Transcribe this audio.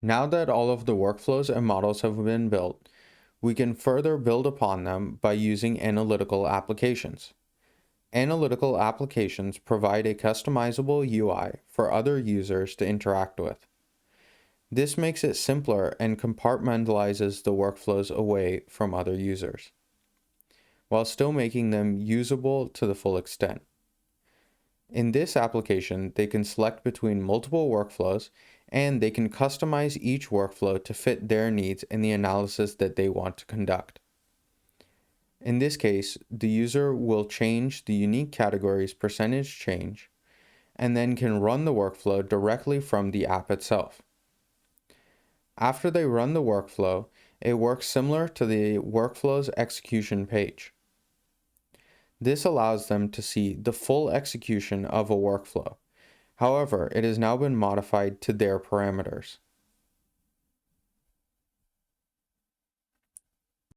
Now that all of the workflows and models have been built, we can further build upon them by using analytical applications. Analytical applications provide a customizable UI for other users to interact with. This makes it simpler and compartmentalizes the workflows away from other users, while still making them usable to the full extent. In this application, they can select between multiple workflows and they can customize each workflow to fit their needs and the analysis that they want to conduct. In this case, the user will change the unique categories percentage change and then can run the workflow directly from the app itself. After they run the workflow, it works similar to the workflow's execution page. This allows them to see the full execution of a workflow. However, it has now been modified to their parameters.